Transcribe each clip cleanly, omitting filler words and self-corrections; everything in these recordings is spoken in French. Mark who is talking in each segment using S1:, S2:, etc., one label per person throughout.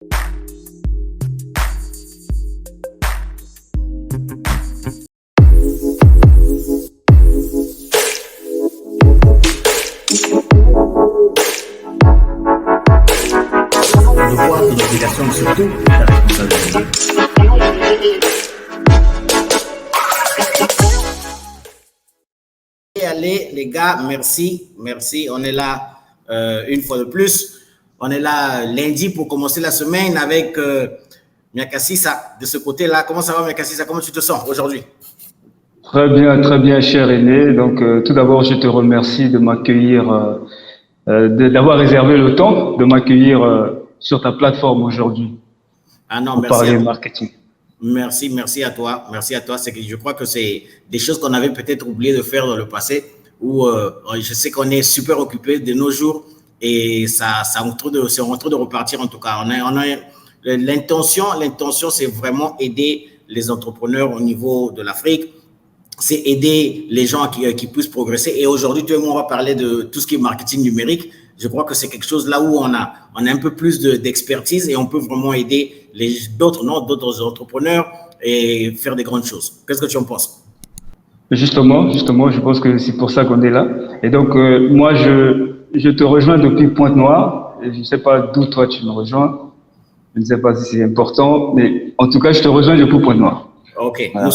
S1: Le devoir et l'obligation, mais surtout la responsabilité. Allez les gars, merci. On est là une fois de plus. On est là lundi pour commencer la semaine avec Miakasissa de ce côté-là. Comment ça va Miakasissa? Comment tu te sens aujourd'hui?
S2: Très bien, cher aîné. Donc, tout d'abord, je te remercie de m'accueillir, d'avoir réservé le temps de m'accueillir sur ta plateforme aujourd'hui
S1: Ah non,
S2: pour
S1: merci à
S2: parler
S1: toi.
S2: marketing.
S1: Merci à toi. Merci à toi. C'est que je crois que c'est des choses qu'on avait peut-être oublié de faire dans le passé où je sais qu'on est super occupé de nos jours et c'est en train de repartir en tout cas. L'intention, c'est vraiment aider les entrepreneurs au niveau de l'Afrique. C'est aider les gens qui puissent progresser. Et aujourd'hui, tu et moi, on va parler de tout ce qui est marketing numérique. Je crois que c'est quelque chose là où on a un peu plus d'expertise et on peut vraiment aider d'autres entrepreneurs et faire des grandes choses. Qu'est-ce que tu en penses?
S2: Justement, je pense que c'est pour ça qu'on est là. Et donc, moi, je te rejoins depuis Pointe-Noire. Et je ne sais pas d'où toi tu me rejoins. Je ne sais pas si c'est important, mais en tout cas, je te rejoins depuis Pointe-Noire.
S1: Ok,
S2: Voilà.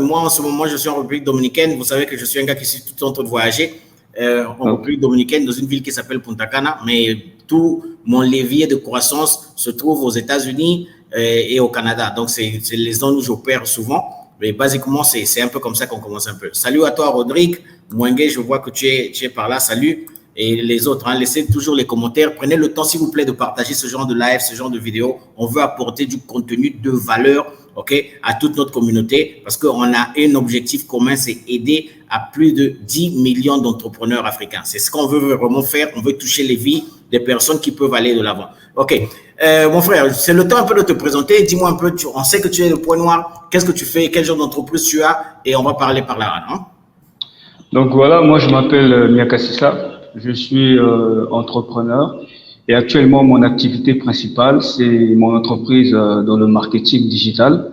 S1: moi en ce moment, je suis en République dominicaine. Vous savez que je suis un gars qui suis tout le temps en train de voyager en
S2: Donc,
S1: République dominicaine, dans une ville qui s'appelle Punta Cana. Mais tout mon levier de croissance se trouve aux États-Unis et au Canada. Donc, c'est les zones où j'opère souvent. Mais basiquement, c'est un peu comme ça qu'on commence un peu. Salut à toi, Rodrigue. Mouengue, je vois que tu es par là. Salut. Et les autres, hein, laissez toujours les commentaires. Prenez le temps, s'il vous plaît, de partager ce genre de live, ce genre de vidéo. On veut apporter du contenu de valeur, ok, à toute notre communauté parce qu'on a un objectif commun, c'est aider à plus de 10 millions d'entrepreneurs africains. C'est ce qu'on veut vraiment faire. On veut toucher les vies des personnes qui peuvent aller de l'avant. Ok, mon frère, c'est le temps un peu de te présenter. Dis-moi un peu, on sait que tu es le Point Noir. Qu'est-ce que tu fais? Quel genre d'entreprise tu as? Et on va parler par là. Hein?
S2: donc voilà, moi, je m'appelle Miakasissa. Je suis entrepreneur et actuellement, mon activité principale, c'est mon entreprise dans le marketing digital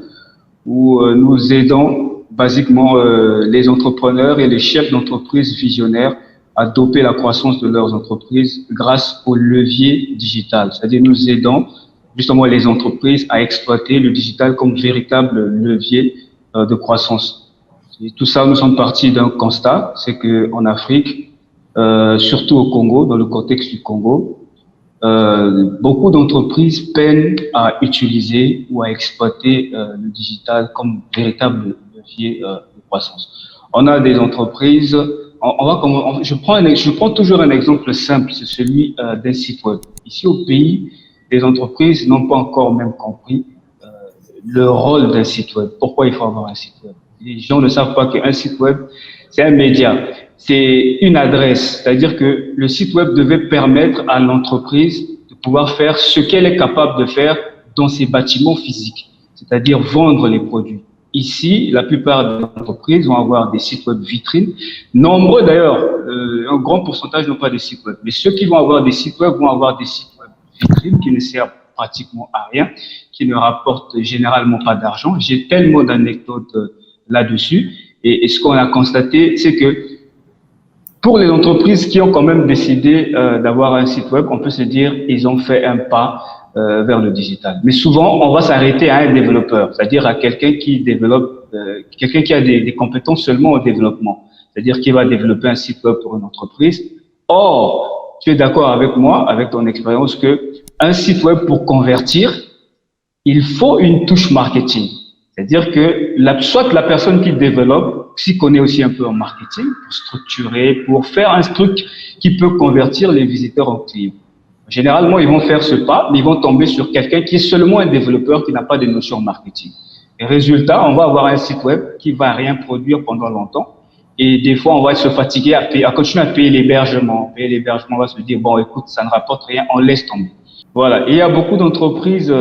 S2: où nous aidons basiquement les entrepreneurs et les chefs d'entreprise visionnaires à doper la croissance de leurs entreprises grâce au levier digital. C'est-à-dire nous aidons justement les entreprises à exploiter le digital comme véritable levier de croissance. Et tout ça, nous sommes partis d'un constat, c'est qu'en Afrique, surtout au Congo, dans le contexte du Congo, beaucoup d'entreprises peinent à utiliser ou à exploiter le digital comme véritable levier de croissance. On a des entreprises, je prends toujours un exemple simple, c'est celui d'un site web. Ici au pays, les entreprises n'ont pas encore même compris le rôle d'un site web. Pourquoi il faut avoir un site web? Les gens ne savent pas qu'un site web, c'est un média, c'est une adresse. C'est-à-dire que le site web devait permettre à l'entreprise de pouvoir faire ce qu'elle est capable de faire dans ses bâtiments physiques, c'est-à-dire vendre les produits. Ici, la plupart des entreprises vont avoir des sites web vitrines. Nombreux d'ailleurs, un grand pourcentage n'ont pas de sites web. Mais ceux qui vont avoir des sites web vont avoir des sites web vitrines qui ne servent pratiquement à rien, qui ne rapportent généralement pas d'argent. J'ai tellement d'anecdotes là-dessus. Et ce qu'on a constaté, c'est que pour les entreprises qui ont quand même décidé d'avoir un site web, on peut se dire ils ont fait un pas vers le digital. Mais souvent, on va s'arrêter à un développeur, c'est-à-dire à quelqu'un qui développe, quelqu'un qui a des compétences seulement au développement, c'est-à-dire qui va développer un site web pour une entreprise. Or, tu es d'accord avec moi, avec ton expérience, que un site web pour convertir, il faut une touche marketing. C'est-à-dire que soit la personne qui développe s'y connaît aussi un peu en marketing, pour structurer, pour faire un truc qui peut convertir les visiteurs en clients. Généralement, ils vont faire ce pas, mais ils vont tomber sur quelqu'un qui est seulement un développeur qui n'a pas de notion en marketing. Et résultat, on va avoir un site web qui va rien produire pendant longtemps. Et des fois, on va se fatiguer à continuer à payer l'hébergement. Payer l'hébergement, on va se dire, bon, écoute, ça ne rapporte rien, on laisse tomber. Voilà. Et il y a beaucoup d'entreprises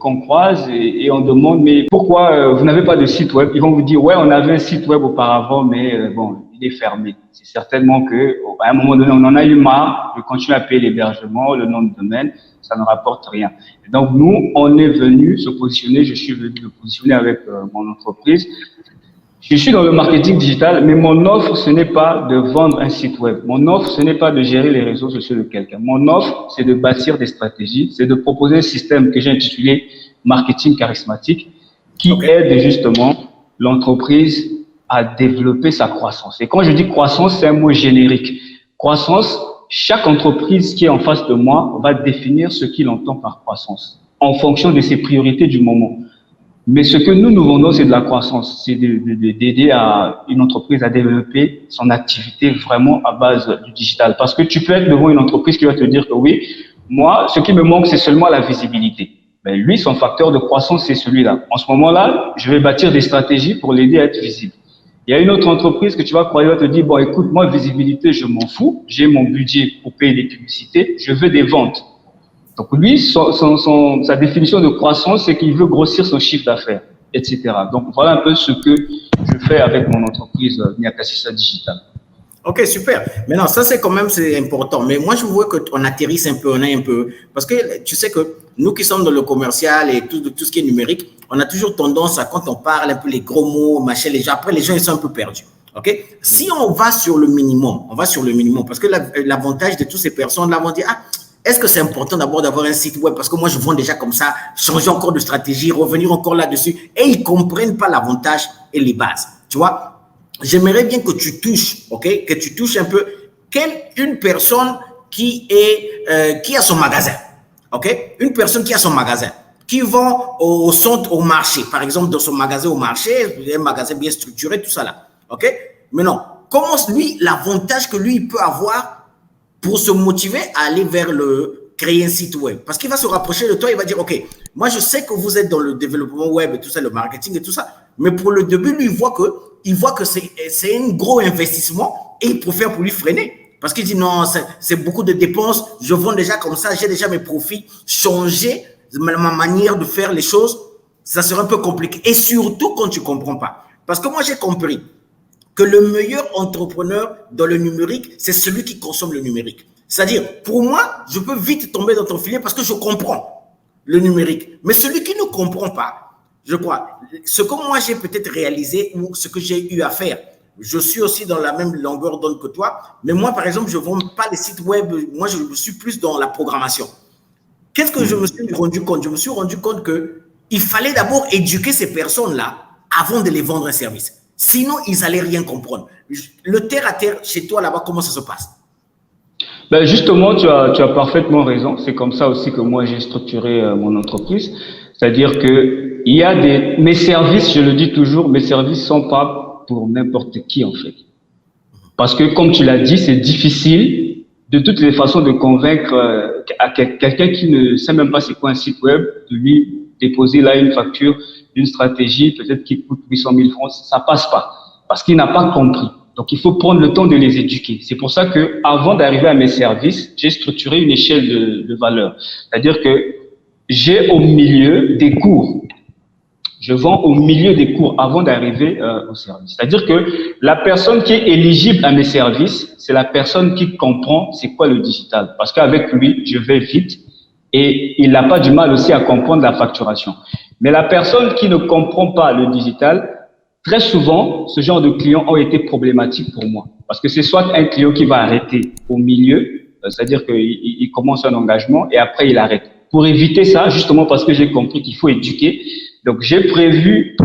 S2: qu'on croise et on demande, mais pourquoi vous n'avez pas de site web? Ils vont vous dire, ouais, on avait un site web auparavant, mais bon, il été fermées. C'est certainement que, à un moment donné, on en a eu marre de continuer à payer l'hébergement, le nom de domaine, ça ne rapporte rien. Et donc, nous, on est venu se positionner, je suis venu me positionner avec mon entreprise. Je suis dans le marketing digital, mais mon offre, ce n'est pas de vendre un site web. Mon offre, ce n'est pas de gérer les réseaux sociaux de quelqu'un. Mon offre, c'est de bâtir des stratégies, c'est de proposer un système que j'ai intitulé marketing charismatique qui aide justement l'entreprise à développer sa croissance. Et quand je dis croissance, c'est un mot générique. Croissance, chaque entreprise qui est en face de moi va définir ce qu'il entend par croissance en fonction de ses priorités du moment. Mais ce que nous vendons, c'est de la croissance. C'est d'aider à une entreprise à développer son activité vraiment à base du digital. Parce que tu peux être devant une entreprise qui va te dire que oui, moi, ce qui me manque, c'est seulement la visibilité. Mais lui, son facteur de croissance, c'est celui-là. En ce moment-là, je vais bâtir des stratégies pour l'aider à être visible. Il y a une autre entreprise que tu vas croire, va te dire, bon, écoute, moi, visibilité, je m'en fous. J'ai mon budget pour payer des publicités. Je veux des ventes. Donc lui, sa définition de croissance, c'est qu'il veut grossir son chiffre d'affaires, etc. Donc voilà un peu ce que je fais avec mon entreprise Niakasissa Digital.
S1: Ok, super. Maintenant, ça c'est quand même c'est important. Mais moi, je vois qu'on atterrisse un peu, on est un peu, parce que tu sais que nous qui sommes dans le commercial et tout ce qui est numérique, on a toujours tendance à, quand on parle un peu les gros mots, machin, après les gens ils sont un peu perdus. Ok. Si on va sur le minimum, parce que l'avantage de toutes ces personnes-là vont dire, est-ce que c'est important d'abord d'avoir un site web parce que moi, je vends déjà comme ça, changer encore de stratégie, revenir encore là-dessus et ils ne comprennent pas l'avantage et les bases. Tu vois, j'aimerais bien que tu touches, ok, que tu touches un peu une personne qui a son magasin, ok, une personne qui a son magasin, qui vend au centre, au marché, par exemple, dans son magasin au marché, un magasin bien structuré, tout ça là, ok. Maintenant, comment lui, l'avantage que lui il peut avoir pour se motiver à aller vers créer un site web. Parce qu'il va se rapprocher de toi, il va dire, OK, moi je sais que vous êtes dans le développement web et tout ça, le marketing et tout ça, mais pour le début, lui, il voit que c'est un gros investissement et il préfère pour lui freiner. Parce qu'il dit, non, c'est beaucoup de dépenses, je vends déjà comme ça, j'ai déjà mes profits, changer ma manière de faire les choses, ça serait un peu compliqué. Et surtout quand tu ne comprends pas. Parce que moi, j'ai compris que le meilleur entrepreneur dans le numérique, c'est celui qui consomme le numérique. C'est-à-dire, pour moi, je peux vite tomber dans ton filet parce que je comprends le numérique. Mais celui qui ne comprend pas, je crois, ce que moi j'ai peut-être réalisé ou ce que j'ai eu à faire, je suis aussi dans la même longueur d'onde que toi, mais moi, par exemple, je ne vends pas les sites web, moi, je suis plus dans la programmation. Qu'est-ce que je me suis rendu compte? Je me suis rendu compte qu'il fallait d'abord éduquer ces personnes-là avant de les vendre un service. Sinon, ils n'allaient rien comprendre. Le terre-à-terre, chez toi, là-bas, comment ça se passe?
S2: Ben justement, tu as parfaitement raison. C'est comme ça aussi que moi, j'ai structuré mon entreprise. C'est-à-dire que il y a mes services, je le dis toujours, mes services ne sont pas pour n'importe qui, en fait. Parce que, comme tu l'as dit, c'est difficile de toutes les façons de convaincre quelqu'un qui ne sait même pas c'est quoi un site web, de lui déposer là une facture, une stratégie, peut-être qui coûte 800 000 francs, ça passe pas. Parce qu'il n'a pas compris. Donc, il faut prendre le temps de les éduquer. C'est pour ça que, avant d'arriver à mes services, j'ai structuré une échelle de valeur. C'est-à-dire que j'ai au milieu des cours. Je vends au milieu des cours avant d'arriver au service. C'est-à-dire que la personne qui est éligible à mes services, c'est la personne qui comprend c'est quoi le digital. Parce qu'avec lui, je vais vite et il n'a pas du mal aussi à comprendre la facturation. Mais la personne qui ne comprend pas le digital, très souvent, ce genre de clients ont été problématiques pour moi. Parce que c'est soit un client qui va arrêter au milieu, c'est-à-dire qu'il commence un engagement et après il arrête. Pour éviter ça, justement parce que j'ai compris qu'il faut éduquer, donc j'ai prévu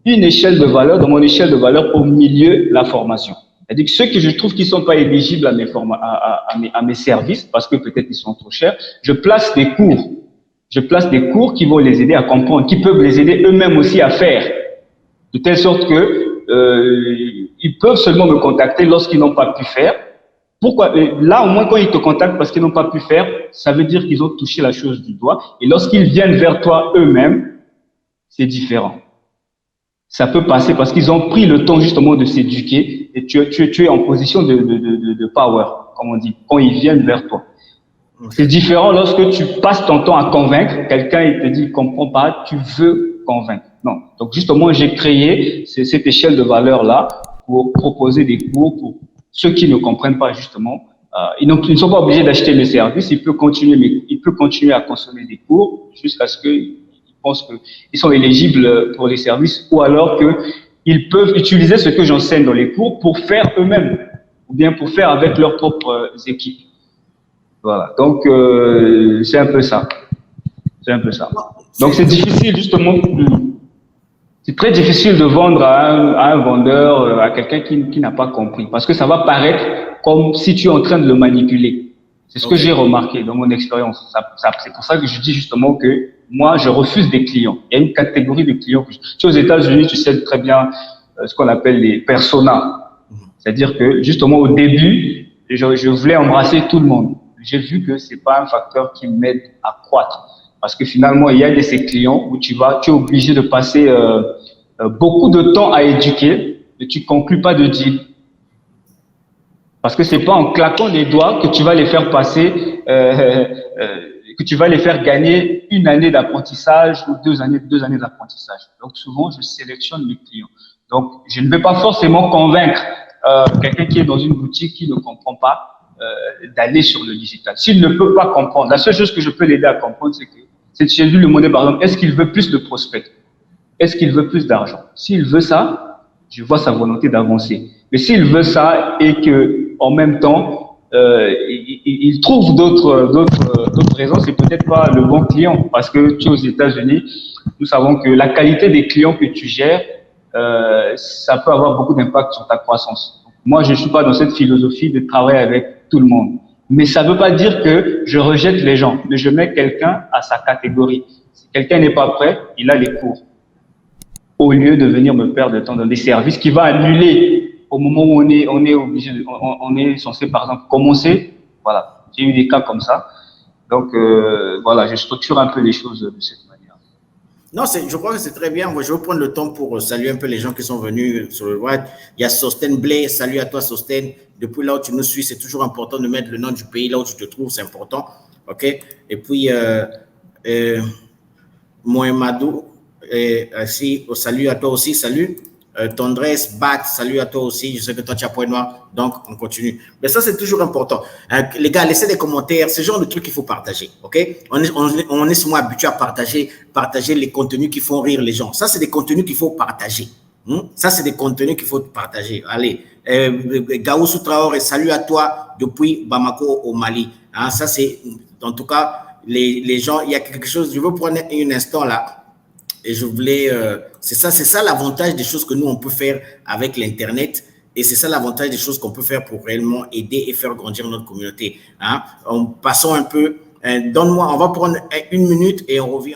S2: une échelle de valeur, dans mon échelle de valeur, au milieu, la formation. C'est-à-dire que ceux que je trouve qui ne sont pas éligibles à mes services, parce que peut-être ils sont trop chers, je place des cours. Je place des cours qui vont les aider à comprendre, qui peuvent les aider eux-mêmes aussi à faire. De telle sorte que ils peuvent seulement me contacter lorsqu'ils n'ont pas pu faire. Pourquoi? Là, au moins, quand ils te contactent parce qu'ils n'ont pas pu faire, ça veut dire qu'ils ont touché la chose du doigt. Et lorsqu'ils viennent vers toi eux-mêmes, c'est différent. Ça peut passer parce qu'ils ont pris le temps justement de s'éduquer et tu es en position de power, comme on dit, quand ils viennent vers toi. C'est différent lorsque tu passes ton temps à convaincre quelqu'un, il te dit, il comprend pas, tu veux convaincre. Non. Donc, justement, j'ai créé cette échelle de valeur-là pour proposer des cours pour ceux qui ne comprennent pas justement. Ils ne sont pas obligés d'acheter le service, il peut continuer à consommer des cours jusqu'à ce qu'ils pensent qu'ils sont éligibles pour les services, ou alors qu'ils peuvent utiliser ce que j'enseigne dans les cours pour faire eux-mêmes, ou bien pour faire avec leurs propres équipes. Voilà, donc c'est un peu ça. C'est un peu ça. Donc c'est difficile justement, c'est très difficile de vendre à un vendeur, à quelqu'un qui n'a pas compris, parce que ça va paraître comme si tu es en train de le manipuler. C'est ce que j'ai remarqué dans mon expérience. C'est pour ça que je dis justement que moi, je refuse des clients. Il y a une catégorie de clients. Tu es aux États-Unis, tu sais très bien ce qu'on appelle les personas. C'est-à-dire que justement au début, je voulais embrasser tout le monde. J'ai vu que c'est pas un facteur qui m'aide à croître. Parce que finalement, il y a de ces clients où tu es obligé de passer beaucoup de temps à éduquer, et tu conclus pas de deal. Parce que c'est pas en claquant les doigts que tu vas les faire passer, que tu vas les faire gagner une année d'apprentissage ou deux années d'apprentissage. Donc souvent, je sélectionne mes clients. Donc je ne vais pas forcément convaincre quelqu'un qui est dans une boutique qui ne comprend pas d'aller sur le digital. S'il ne peut pas comprendre, la seule chose que je peux l'aider à comprendre, c'est j'ai vu le modèle par exemple, est-ce qu'il veut plus de prospects? Est-ce qu'il veut plus d'argent? S'il veut ça, je vois sa volonté d'avancer. Mais s'il veut ça et que en même temps, il trouve d'autres raisons, c'est peut-être pas le bon client. Parce que tu es aux États-Unis, nous savons que la qualité des clients que tu gères, ça peut avoir beaucoup d'impact sur ta croissance. Moi, je ne suis pas dans cette philosophie de travailler avec tout le monde. Mais ça ne veut pas dire que je rejette les gens, mais je mets quelqu'un à sa catégorie. Si quelqu'un n'est pas prêt, il a les cours. Au lieu de venir me perdre de temps dans des services qui va annuler au moment où on est censé, par exemple, commencer. Voilà, j'ai eu des cas comme ça. Donc, voilà, je structure un peu les choses de cette manière.
S1: Non, je crois que c'est très bien. Moi, je vais prendre le temps pour saluer un peu les gens qui sont venus sur le web. Il y a Sosten Blay. Salut à toi, Sosten. Depuis là où tu nous suis, c'est toujours important de mettre le nom du pays là où tu te trouves. C'est important. OK? Et puis, Mohamedou, salut à toi aussi. Salut. Tendresse, Bat, salut à toi aussi. Je sais que toi, tu as point noir, donc on continue. Mais ça, c'est toujours important. Les gars, laissez des commentaires. C'est le genre de truc qu'il faut partager. OK? On est souvent habitué à partager les contenus qui font rire les gens. Ça, c'est des contenus qu'il faut partager. Ça, c'est des contenus qu'il faut partager. Allez, Gaoussou Traoré, salut à toi depuis Bamako au Mali. Ça, c'est, en tout cas, les gens, il y a quelque chose, je veux prendre un instant là. Et je voulais, c'est ça l'avantage des choses que nous, on peut faire avec l'Internet. Et c'est ça l'avantage des choses qu'on peut faire pour réellement aider et faire grandir notre communauté. Passons un peu, on va prendre une minute et on revient.